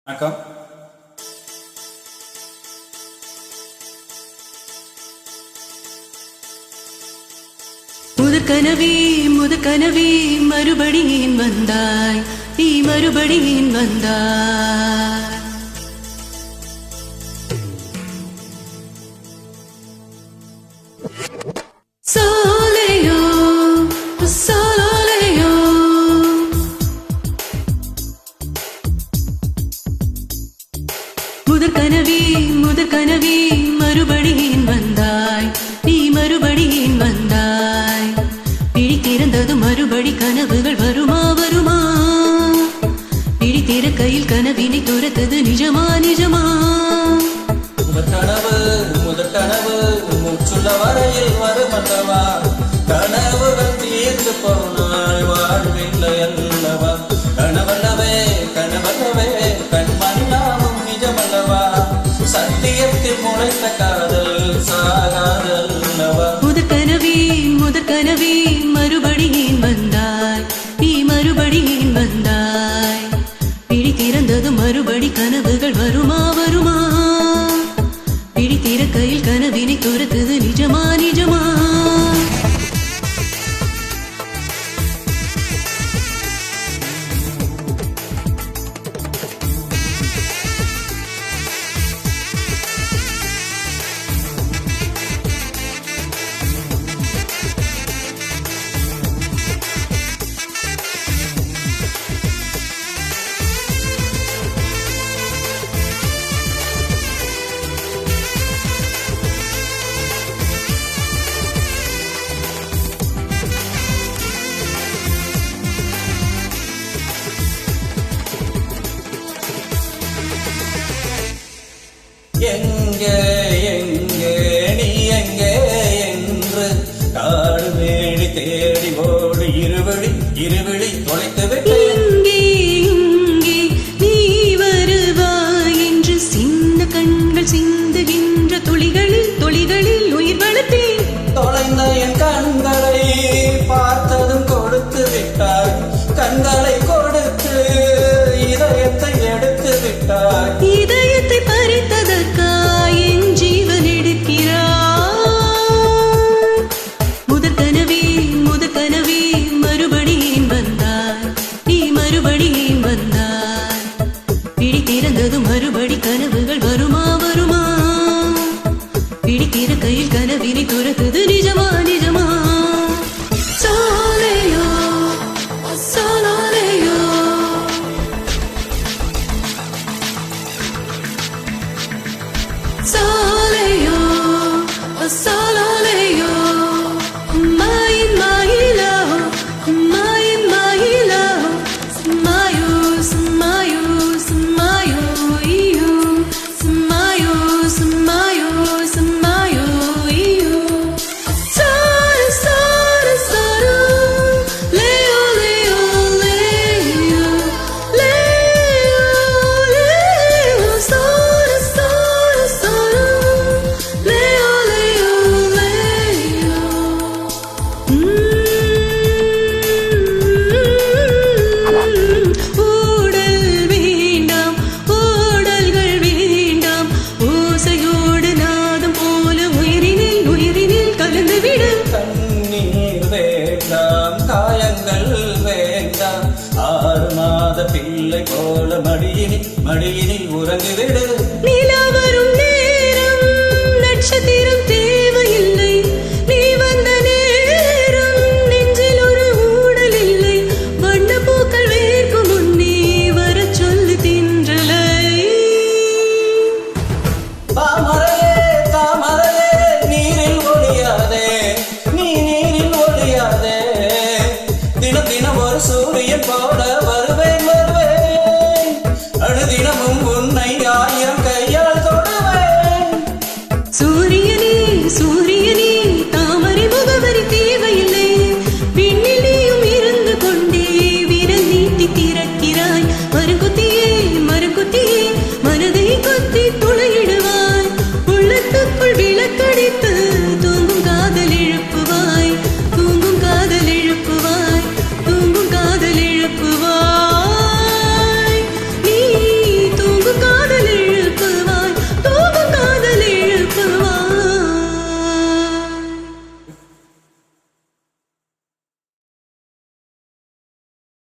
வணக்கம். முதற்கனவே மறுபடியும் வந்தாய், நீ மறுபடியும் வந்தாய். சோலையோ சோலையோ முதற்கனவே மறுபடியும் வந்தாய், நீ மறுபடியும் வந்தாய். பிடித்திருந்தது மறுபடி கனவுகள் வருமா வருமா, பிடித்திரு கையில் கனவினை துரத்தது நிஜமா நிஜமா. முதற்கனவு முச்சுள்ள வரையில் வருமல்லவா, கனவுகள் தீர்ந்து போனால் வாழ்வில்லை அல்லவா. கனவல்லவே கண்மணியாவும் நிஜமல்லவா, சத்தியத்தில் முளைத்த காதல் சாகாதல்லவா. முதற்கனவே மறுபடியும் வந்தாய், நீ மறுபடியும் வந்தாய். பிடித்திருந்தது மறுபடி கனவுகள் வருமா வருமா, பிடித்திரு கையில் கனவினை துரத்தது நிஜமா நிஜமா. எங்கே எங்கே நீ எங்கே என்று காடு மேடி தேடி ஓடு இருவிழி தொலைத்து விட்டேன். இங்கே நீ வருவாய் என்று சின்ன கண்கள் சிந்துகின்ற துளிகளில் உயிர் வளர்த்தேன். தொலைந்த என் கண்களை பார்த்ததும் கொடுத்து விட்டாய், கண்களை கொடுத்து இதயத்தை எடுத்து விட்டாய். இதயத்தை பறித்ததற்காய் என் ஜீவன் எடுக்கிறாய். முதற்கனவே மறுபடியும் வந்தாய், நீ மறுபடியும் வந்தாய். பிடித்திருந்தது மறுபடி கனவுகள் வருமா வருமா, பிடித்திரு கையில் கனவினை துரத்தது நிஜமா நிஜமா. சோலையோ சோலையோ Soleo, soleo, my love, my love, smayo, smayo, smayo, you, smayo, smayo, smayo, you. Sora, sora, sora, leo, leo, leo, leo, leo, sora, sora, sora. Leo, Leo, Leo. ஊடல் வேண்டாம், ஊடல்கள் வேண்டாம், ஓசையோடு நாதம் போல உயிரினில் கலந்துவிடு. கண்ணீர் வேண்டாம், காயங்கள் வேண்டாம், 6 மாத பிள்ளை போல மடியினில் உறங்கிவிடு. நிலவரும்